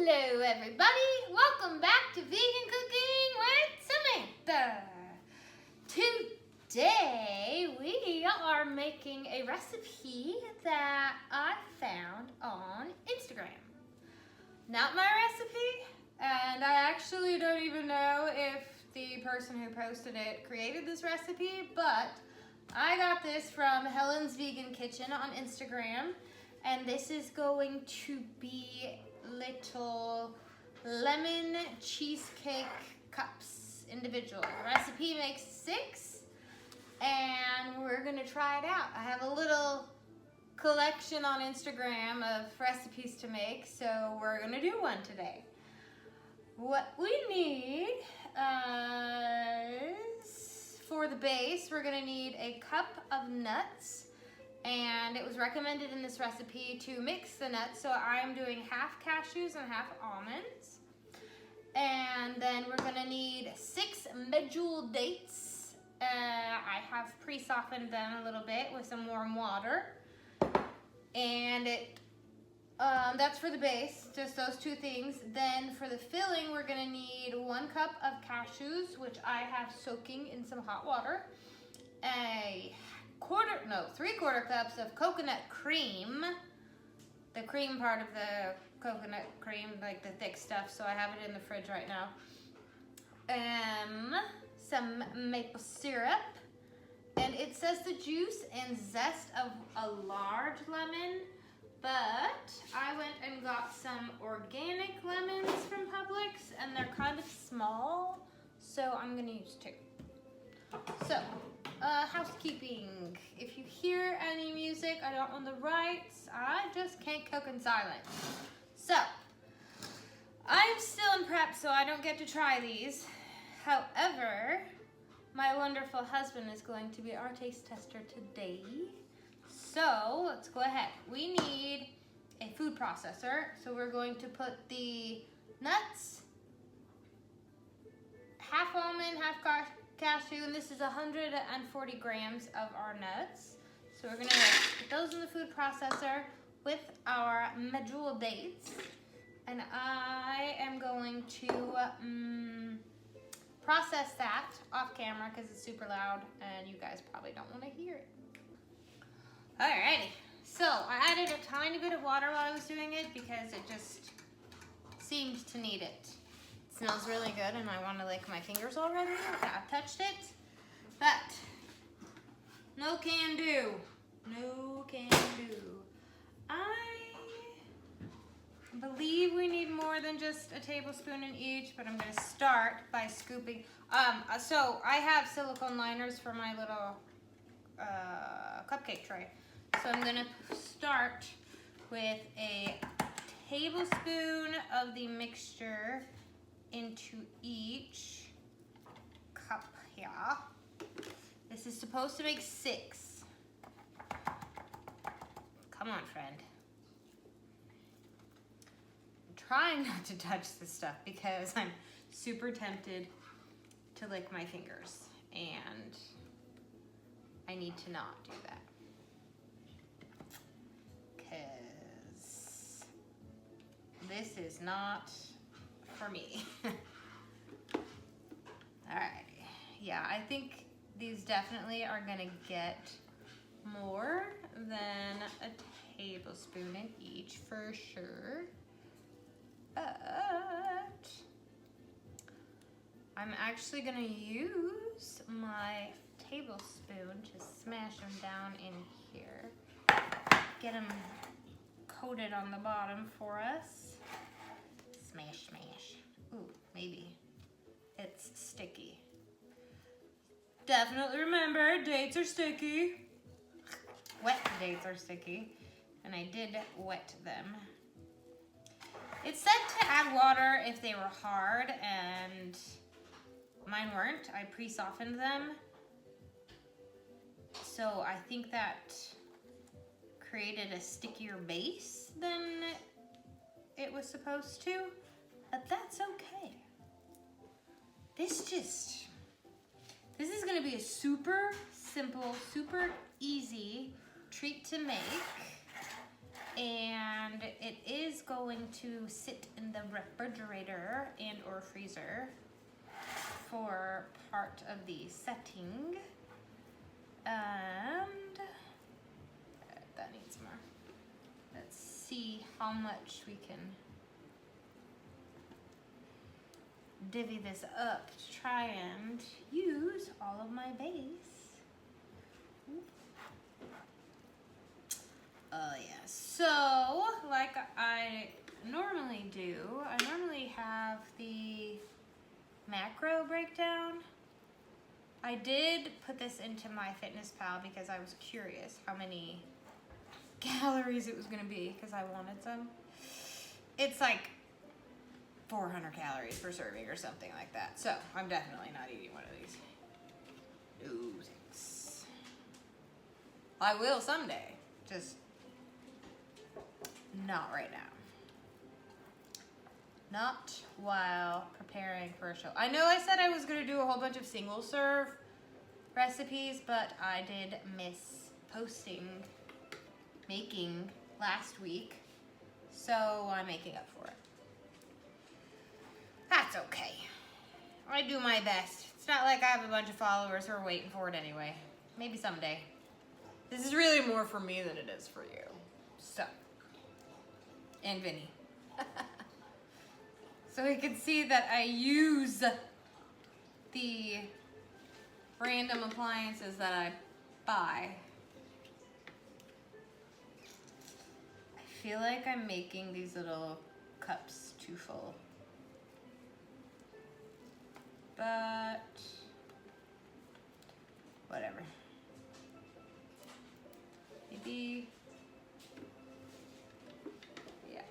Hello everybody, welcome back to Vegan Cooking with Samantha. Today we are making a recipe that I found on Instagram. Not my recipe, and I actually don't even know if the person who posted it created this recipe, but I got this from Helen's Vegan Kitchen on Instagram, and this is going to be little lemon cheesecake cups, individual. The recipe makes 6, and we're gonna try it out. I have a little collection on Instagram of recipes to make, so we're gonna do one today. What we need is, for the base, we're gonna need a cup of nuts. And it was recommended in this recipe to mix the nuts, so I'm doing half cashews and half almonds. And then we're gonna need 6 medjool dates. I have pre-softened them a little bit with some warm water. And that's for the base, just those 2 things. Then for the filling, we're gonna need 1 cup of cashews, which I have soaking in some hot water. 3/4 cups of coconut cream. The cream part of the coconut cream, like the thick stuff, so I have it in the fridge right now. Some maple syrup. And it says the juice and zest of a large lemon, but I went and got some organic lemons from Publix, and they're kind of small, so I'm gonna use 2. So, housekeeping. If you hear any music, I don't own the rights. I just can't cook in silence. So, I'm still in prep, so I don't get to try these. However, my wonderful husband is going to be our taste tester today. So, let's go ahead. We need a food processor. So we're going to put the nuts, half almond, half cashew, and this is 140 grams of our nuts. So we're gonna put those in the food processor with our medjool dates. And I am going to process that off camera because it's super loud and you guys probably don't want to hear it. Alrighty, so I added a tiny bit of water while I was doing it because it just seemed to need it. It smells really good and I want to lick my fingers already. I've touched it, but no can do. No can do. I believe we need more than just a tablespoon in each, but I'm going to start by scooping. So I have silicone liners for my little cupcake tray. So I'm going to start with a tablespoon of the mixture into each cup here. This is supposed to make 6. Come on, friend. I'm trying not to touch this stuff because I'm super tempted to lick my fingers, and I need to not do that because this is not for me. Alright, yeah, I think these definitely are gonna get more than a tablespoon in each for sure, but I'm actually gonna use my tablespoon to smash them down in here, get them coated on the bottom for us. Smash, smash. Ooh, maybe it's sticky. Definitely remember, dates are sticky. Wet dates are sticky, and I did wet them. It said to add water if they were hard, and mine weren't. I pre-softened them, so I think that created a stickier base than it was supposed to, but that's okay. This is gonna be a super simple, super easy treat to make. And it is going to sit in the refrigerator and or freezer for part of the setting. And that needs more. Let's see how much we can divvy this up to try and use all of my base. Oh yeah, so like I normally do, I normally have the macro breakdown. I did put this into MyFitnessPal because I was curious how many calories it was gonna be because I wanted some. It's like 400 calories per serving or something like that. So I'm definitely not eating one of these. No thanks. I will someday, just not right now. Not while preparing for a show. I know I said I was gonna do a whole bunch of single serve recipes, but I did miss making last week. So I'm making up for it. That's okay. I do my best. It's not like I have a bunch of followers who are waiting for it anyway. Maybe someday. This is really more for me than it is for you. So. And Vinny. So we can see that I use the random appliances that I buy. I feel like I'm making these little cups too full. But whatever. Maybe. Yeah.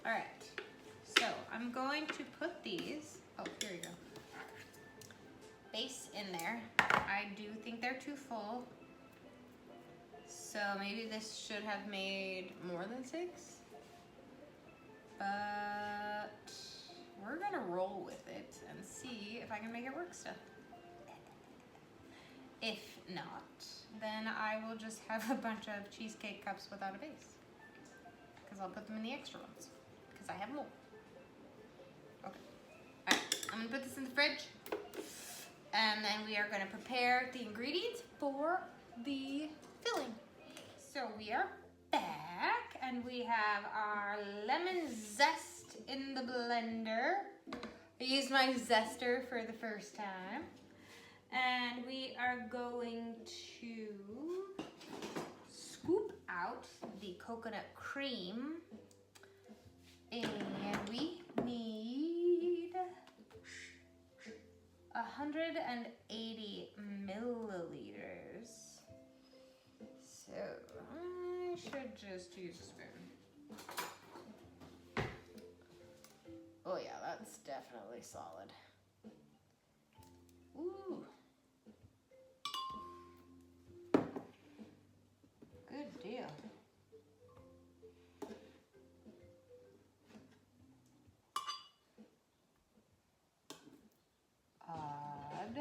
All right. So I'm going to put these. Oh, here you go. Base in there. I do think they're too full. So maybe this should have made more than 6. But we're gonna roll with it and see if I can make it work still. If not, then I will just have a bunch of cheesecake cups without a base. Because I'll put them in the extra ones. Because I have more. Okay. Alright, I'm gonna put this in the fridge. And then we are gonna prepare the ingredients for the filling. So we are back and we have our lemon zest in the blender. I used my zester for the first time. And we are going to scoop out the coconut cream. And we need 180 milliliters. So I should just use a spoon. Oh yeah, that's definitely solid. Ooh. Good deal. Odd.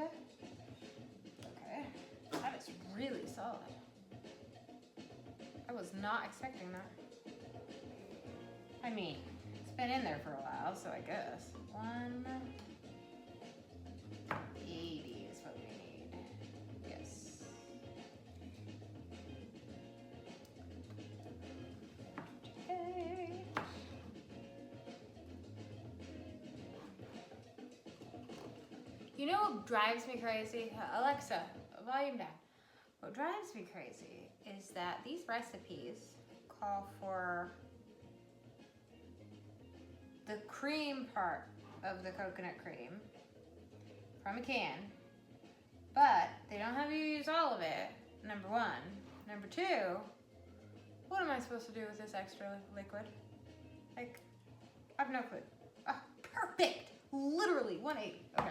Okay, that is really solid. I was not expecting that. I mean, it's been in there for a while, so I guess. 180 is what we need. Yes. Okay. You know what drives me crazy? Alexa, volume down. What drives me crazy is that these recipes call for the cream part of the coconut cream from a can, but they don't have you use all of it, number one. Number two, what am I supposed to do with this extra liquid? Like, I have no clue. Oh, perfect! Literally, 180. Okay.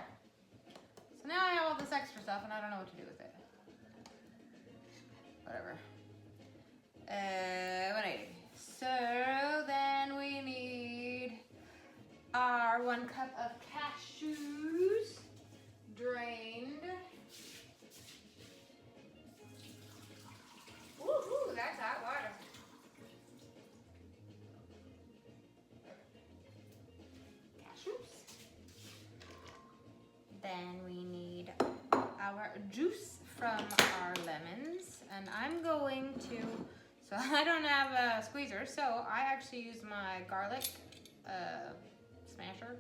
So now I have all this extra stuff and I don't know what to do with it. Whatever. 180. So then we need our 1 cup of cashews drained. Woohoo, that's hot water. then we need our juice from our lemons. And I'm going to, so I don't have a squeezer, so I actually use my garlic smasher,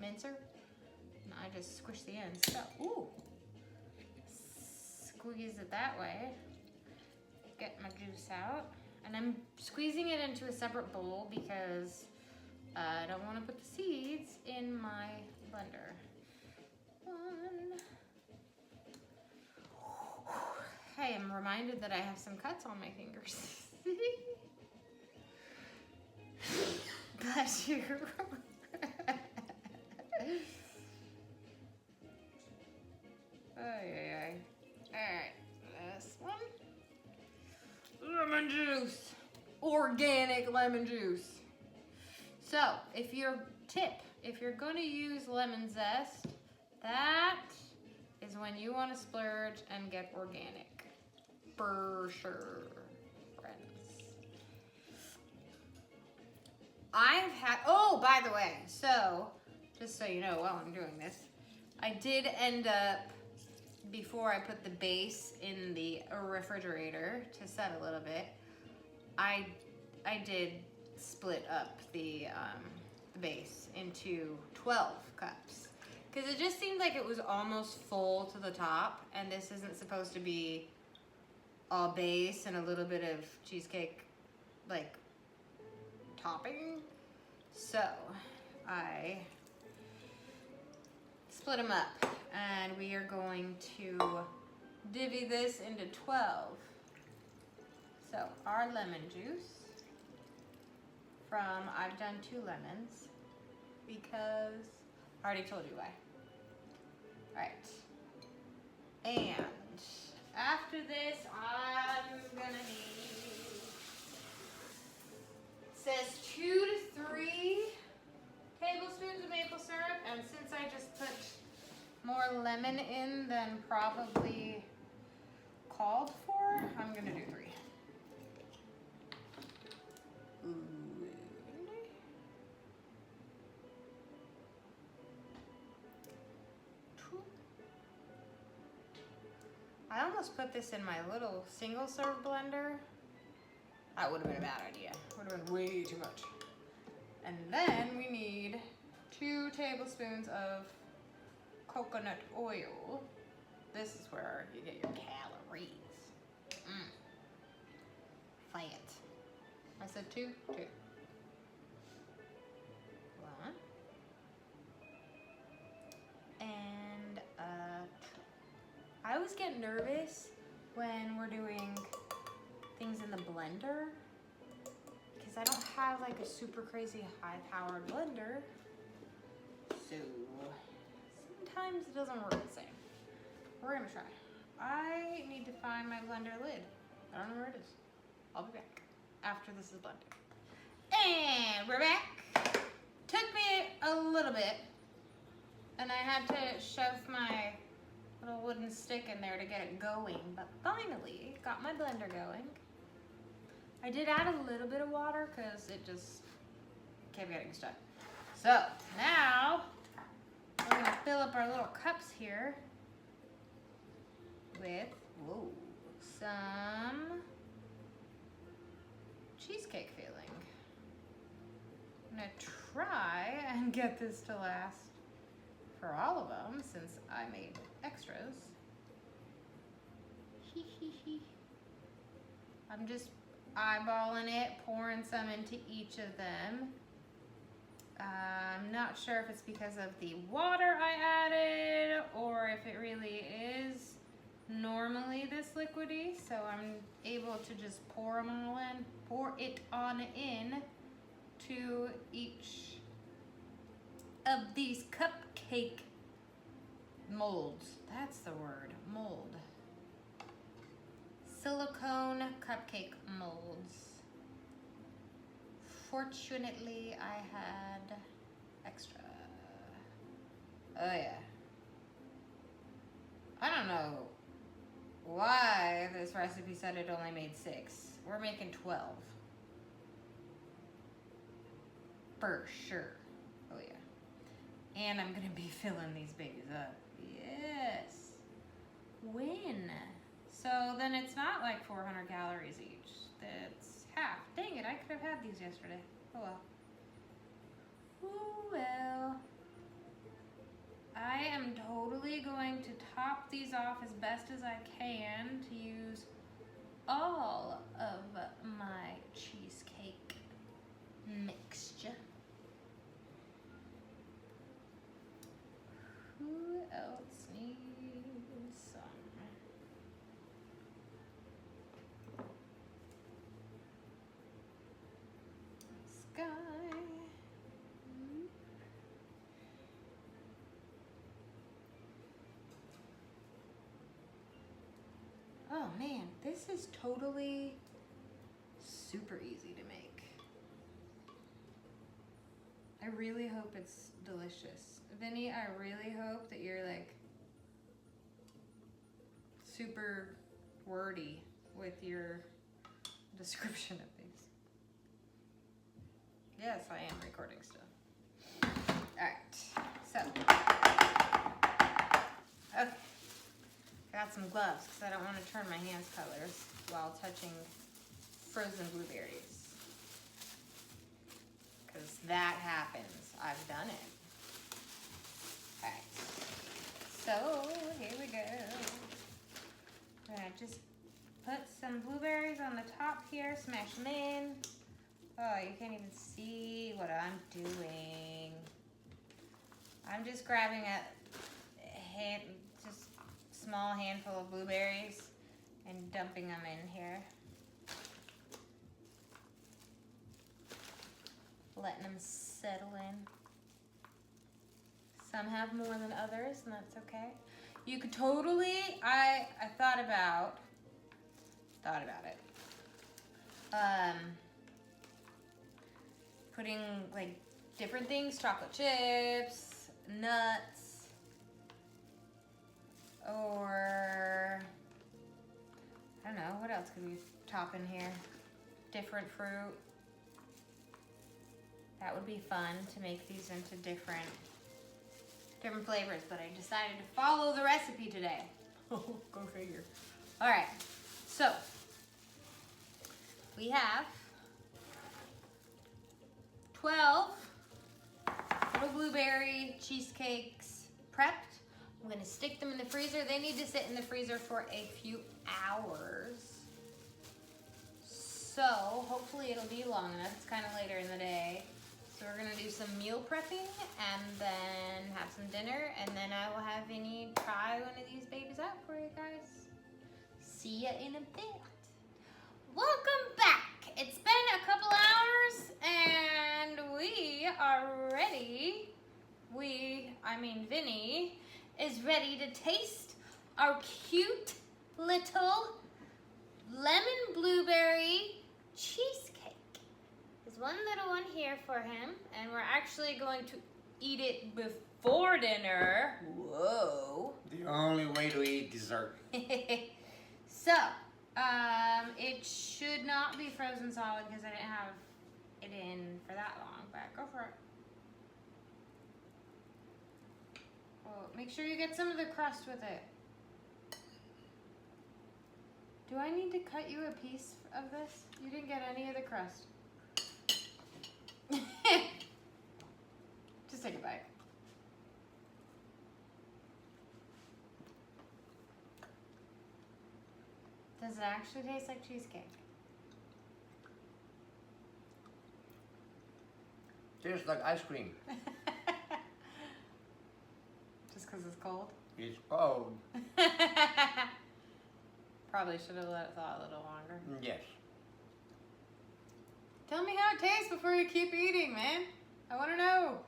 mincer. And I just squish the ends. So, ooh, squeeze it that way. Get my juice out. And I'm squeezing it into a separate bowl because I don't want to put the seeds in my blender. I am reminded that I have some cuts on my fingers. Bless you. Alright, this one. Lemon juice. Organic lemon juice. So, if you're going to use lemon zest, that is when you want to splurge and get organic. For sure, friends. I've had, oh, by the way, so, just so you know while I'm doing this, I did end up, before I put the base in the refrigerator to set a little bit, I did split up the base into 12 cups. Because it just seemed like it was almost full to the top, and this isn't supposed to be all base and a little bit of cheesecake, like, topping. So, I split them up, and we are going to divvy this into 12. So, our lemon juice from, I've done 2 lemons, because I already told you why. Alright. And after this, I'm gonna need, it says 2 to 3 tablespoons of maple syrup, and since I just put more lemon in than probably called for, I'm gonna do 3. I almost put this in my little single serve blender. That would have been a bad idea. Would have been way too much. And then we need 2 tablespoons of coconut oil. This is where you get your calories. Fat. I said 2? 2. 1. And I always get nervous when we're doing things in the blender because I don't have like a super crazy high-powered blender. So sometimes it doesn't work the same. We're gonna try. I need to find my blender lid. I don't know where it is. I'll be back after this is blended. And we're back. Took me a little bit, and I had to shove my little wooden stick in there to get it going, but finally got my blender going. I did add a little bit of water because it just kept getting stuck. So now we're gonna fill up our little cups here with some cheesecake filling. I'm gonna try and get this to last for all of them since I made extras. I'm just eyeballing it, pouring some into each of them. I'm not sure if it's because of the water I added or if it really is normally this liquidy, so I'm able to just pour them all in, pour it on in to each of these cupcake molds. That's the word, mold. Silicone cupcake molds. Fortunately, I had extra. Oh yeah. I don't know why this recipe said it only made 6. We're making 12. For sure. Oh yeah. And I'm gonna be filling these babies up. Yes. Win. So then it's not like 400 calories each. That's half. Dang it, I could have had these yesterday. Oh well. Oh well. I am totally going to top these off as best as I can to use all of my cheesecake mixture. Who else needs some? Sky. Oh man, this is totally super easy to make. I really hope it's delicious. Vinny, I really hope that you're like super wordy with your description of these. Yes, I am recording still. Alright, so. Okay. Got some gloves because I don't want to turn my hands colors while touching frozen blueberries. Because that happens. I've done it. Alright. So, here we go. I'm going to just put some blueberries on the top here, smash them in. Oh, you can't even see what I'm doing. I'm just grabbing a small handful of blueberries and dumping them in here. Letting them settle in. Some have more than others, and that's okay. You could totally, I thought about it. Putting like different things, chocolate chips, nuts, or I don't know, what else could we top in here? Different fruit. That would be fun to make these into different flavors, but I decided to follow the recipe today. Go figure. All right, so we have 12 little blueberry cheesecakes prepped. I'm gonna stick them in the freezer. They need to sit in the freezer for a few hours. So hopefully it'll be long enough. It's kind of later in the day. So we're gonna do some meal prepping and then have some dinner, and then I will have Vinny try one of these babies out for you guys. See ya in a bit. Welcome back. It's been a couple hours and we are ready. Vinny is ready to taste our cute little lemon-blueberry cheesecake. There's one little one here for him, and we're actually going to eat it before dinner. Whoa. The only way to eat dessert. So, it should not be frozen solid because I didn't have it in for that long, but go for it. Well, make sure you get some of the crust with it. Do I need to cut you a piece of this? You didn't get any of the crust. Just take a bite. Does it actually taste like cheesecake? Tastes like ice cream. Just because it's cold? It's cold. Probably should have let it thaw a little longer. Yes. Tell me how it tastes before you keep eating, man. I want to know.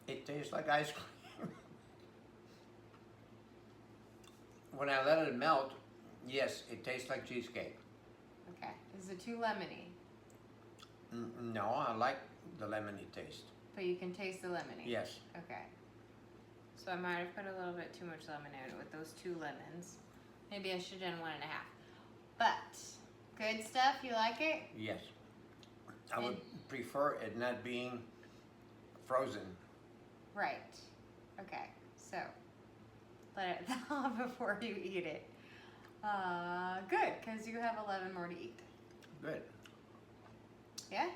It tastes like ice cream. When I let it melt, yes, it tastes like cheesecake. Okay. Is it too lemony? No, I like the lemony taste. But you can taste the lemony? Yes. Okay. So I might have put a little bit too much lemon in it with those 2 lemons. Maybe I should have done 1.5. But good stuff. You like it? Yes. I would prefer it not being frozen. Right. Okay, so let it thaw before you eat it. Good, because you have 11 more to eat. Good. Yeah?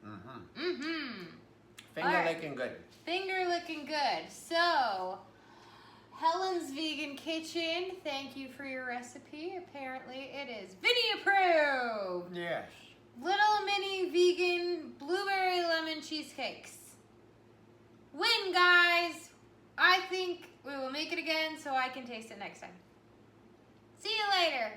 Mm-hmm. Mm-hmm. Finger All right. licking good. Finger looking good. So, Helen's Vegan Kitchen, thank you for your recipe. Apparently it is video approved. Yes. Little mini vegan blueberry lemon cheesecakes. Win, guys. I think we will make it again so I can taste it next time. See you later.